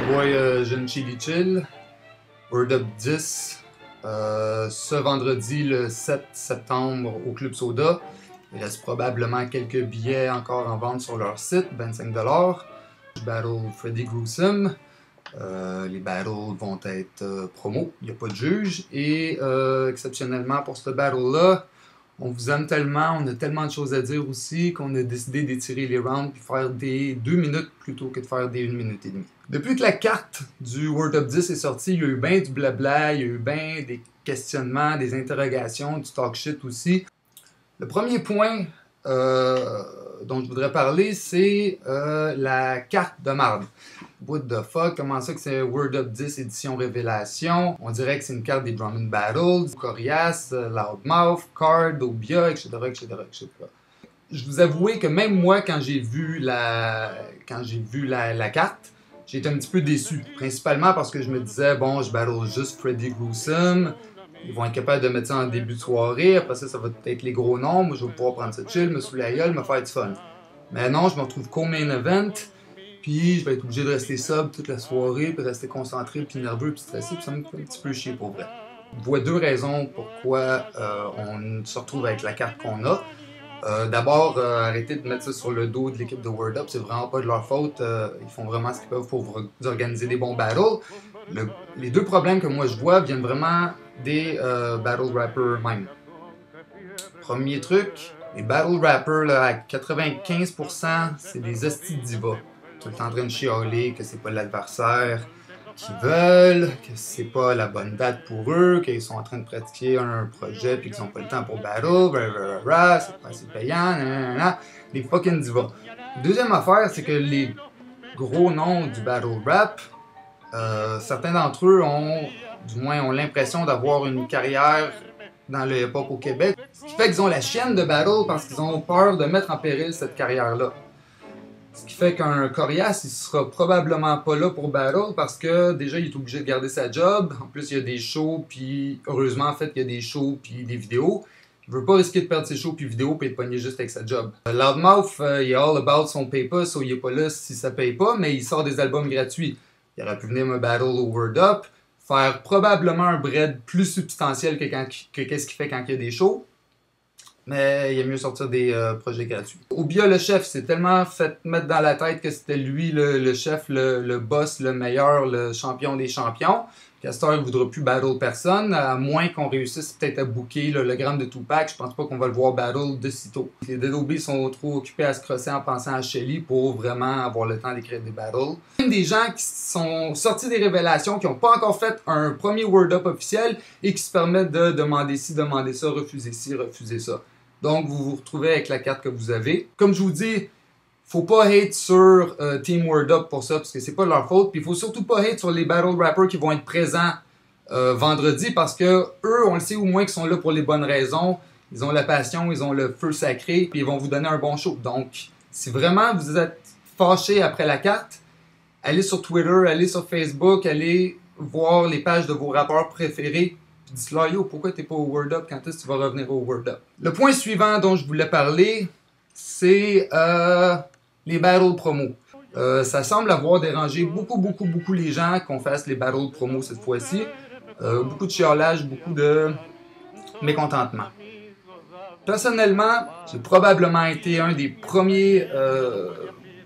boy Jeune Chili Chill, Word Up 10, ce vendredi le 7 septembre au Club Soda. Il reste probablement quelques billets encore en vente sur leur site, 25$. Je battle Freddy Gruesome. Les battles vont être promo, il n'y a pas de juge. Et exceptionnellement pour ce battle-là, on vous aime tellement, on a tellement de choses à dire aussi qu'on a décidé d'étirer les rounds et faire des 2 minutes plutôt que de faire des 1 minute et demie. Depuis que la carte du Word Up 10 est sortie, il y a eu bien du blabla, il y a eu bien des questionnements, des interrogations, du talk shit aussi. Le premier point dont je voudrais parler, c'est la carte de marde. What the fuck, comment ça que c'est Word Up 10 édition révélation? On dirait que c'est une carte des Drum and Battles, Corias, Loudmouth, Card, Obia, etc., etc., etc. Je vous avouer que même moi, quand j'ai vu la carte, j'ai été un petit peu déçu. Principalement parce que je me disais, bon, je battle juste Freddy Gruesome. Ils vont être capables de mettre ça en début de soirée. Après ça, ça va être les gros noms. Moi, je vais pouvoir prendre ça chill, me saouler la gueule, me faire du fun. Mais non, je me retrouve co-main event. Puis je vais être obligé de rester sub toute la soirée, puis rester concentré, puis nerveux, puis stressé, puis ça me fait un petit peu chier pour vrai. Je vois deux raisons pourquoi on se retrouve avec la carte qu'on a. D'abord, arrêtez de mettre ça sur le dos de l'équipe de Word Up, c'est vraiment pas de leur faute. Ils font vraiment ce qu'ils peuvent pour vous organiser des bons battles. Les deux problèmes que moi je vois viennent vraiment des battle rappers même. Premier truc, les battle rappers là, à 95%, c'est des hosties de divas. Tout le temps en train de chialer que c'est pas l'adversaire qu'ils veulent, que c'est pas la bonne date pour eux, qu'ils sont en train de pratiquer un projet puis qu'ils ont pas le temps pour battle, c'est pas assez payant, nanana, les fucking divas. Deuxième affaire, c'est que les gros noms du battle rap, certains d'entre eux ont, du moins, ont l'impression d'avoir une carrière dans le hip-hop au Québec, ce qui fait qu'ils ont la chienne de battle parce qu'ils ont peur de mettre en péril cette carrière-là. Ce qui fait qu'un Corias, il sera probablement pas là pour battle parce que déjà, il est obligé de garder sa job. En plus, il y a des shows, puis heureusement, en fait, il y a des shows puis des vidéos. Il veut pas risquer de perdre ses shows puis vidéos puis être pogné juste avec sa job. Loudmouth, il est all about son paper, so il est pas là si ça paye pas, mais il sort des albums gratuits. Il aurait pu venir me battle au Word Up, faire probablement un bread plus substantiel que qu'est-ce qu'il fait quand il y a des shows. Mais il est mieux sortir des projets gratuits. Obia, le chef, s'est tellement fait mettre dans la tête que c'était lui le chef, le boss, le meilleur, le champion des champions. Castor ne voudra plus battle personne, à moins qu'on réussisse peut-être à booker le gramme de Tupac. Je pense pas qu'on va le voir battle de sitôt. Les Dead OB sont trop occupés à se crosser en pensant à Shelly pour vraiment avoir le temps d'écrire des battles. Même des gens qui sont sortis des révélations, qui n'ont pas encore fait un premier Word Up officiel et qui se permettent de demander ci, demander ça, refuser ci, refuser ça. Donc, vous vous retrouvez avec la carte que vous avez. Comme je vous dis, faut pas hate sur Team Word Up pour ça, parce que c'est pas leur faute. Puis il faut surtout pas hate sur les battle rappers qui vont être présents vendredi, parce que eux, on le sait au moins qu'ils sont là pour les bonnes raisons. Ils ont la passion, ils ont le feu sacré, puis ils vont vous donner un bon show. Donc, si vraiment vous êtes fâché après la carte, allez sur Twitter, allez sur Facebook, allez voir les pages de vos rappeurs préférés. Dis-leur, yo, pourquoi t'es pas au Word Up? Quand est-ce que tu vas revenir au Word Up? Le point suivant dont je voulais parler, c'est les battles promo. Ça semble avoir dérangé beaucoup les gens qu'on fasse les battles promo cette fois-ci. Beaucoup de chiolage, beaucoup de mécontentement. Personnellement, j'ai probablement été un des premiers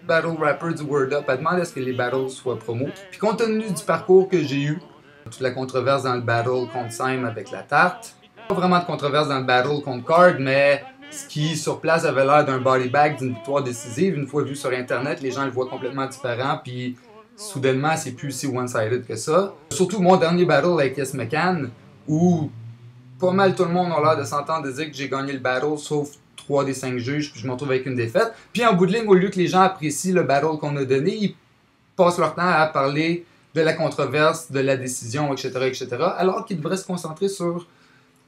battle rappers du Word Up à demander à ce que les battles soient promo. Puis compte tenu du parcours que j'ai eu, toute la controverse dans le battle contre Sime avec la tarte. Pas vraiment de controverse dans le battle contre Card, mais ce qui sur place avait l'air d'un body bag d'une victoire décisive. Une fois vu sur internet, les gens le voient complètement différent, puis soudainement c'est plus si one-sided que ça. Surtout mon dernier battle avec Yes McCann, où pas mal tout le monde a l'air de s'entendre dire que j'ai gagné le battle, sauf 3 des 5 juges, puis je me retrouve avec une défaite. Puis en bout de ligne, au lieu que les gens apprécient le battle qu'on a donné, ils passent leur temps à parler de la controverse, de la décision, etc., alors qu'ils devraient se concentrer sur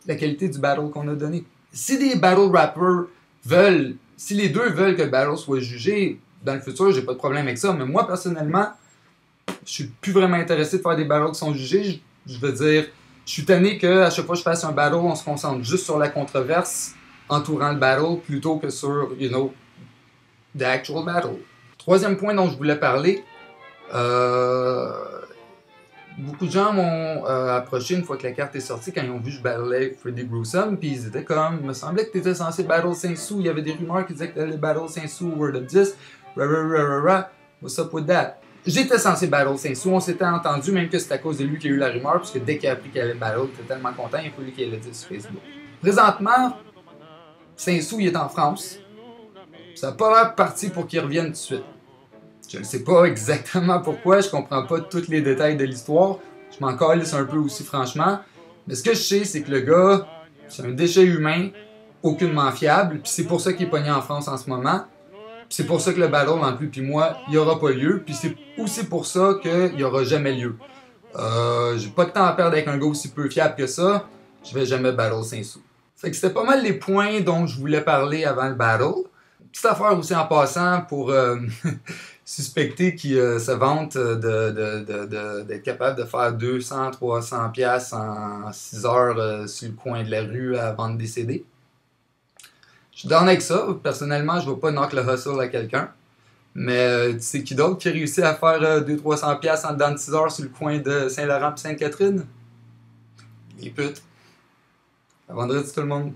la qualité du battle qu'on a donné. Si des battle rappers veulent, si les deux veulent que le battle soit jugé, dans le futur, j'ai pas de problème avec ça, mais moi, personnellement, je suis plus vraiment intéressé de faire des battles qui sont jugés. Je veux dire, je suis tanné qu'à chaque fois que je fasse un battle, on se concentre juste sur la controverse entourant le battle, plutôt que sur, you know, the actual battle. Troisième point dont je voulais parler, Beaucoup de gens m'ont approché une fois que la carte est sortie quand ils ont vu que je battlais Freddy Gruesome, puis ils étaient comme, il me semblait que tu étais censé battle Saint-Sou, il y avait des rumeurs qui disaient que tu allais battle Saint-Sou Word of 10, what's up with that? J'étais censé battle Saint-Sou, on s'était entendu, même que c'est à cause de lui qu'il y a eu la rumeur, puisque dès qu'il a appris qu'il allait battle, il était tellement content, il a fallu qu'il le dise sur Facebook. Présentement, Saint-Sou, il est en France. Ça n'a pas l'air parti pour qu'il revienne tout de suite. Je ne sais pas exactement pourquoi, je comprends pas tous les détails de l'histoire. Je m'en calisse un peu aussi, franchement. Mais ce que je sais, c'est que le gars, c'est un déchet humain, aucunement fiable, puis c'est pour ça qu'il est pogné en France en ce moment. Puis c'est pour ça que le battle entre lui et moi, il n'y aura pas lieu. Puis c'est aussi pour ça qu'il n'y aura jamais lieu. J'ai pas de temps à perdre avec un gars aussi peu fiable que ça. Je vais jamais battle Saint-Sou. Fait que c'était pas mal les points dont je voulais parler avant le battle. Petite affaire aussi en passant pour suspecter qui se vante d'être capable de faire 200-300 piastres en 6 heures sur le coin de la rue avant de décéder. Je suis down avec ça. Personnellement, je ne vais pas knock le hustle à quelqu'un. Mais tu sais qui d'autre qui a réussi à faire 200-300 piastres en dedans de 6 heures sur le coin de Saint-Laurent et Sainte-Catherine? Les putes. À vendredi tout le monde.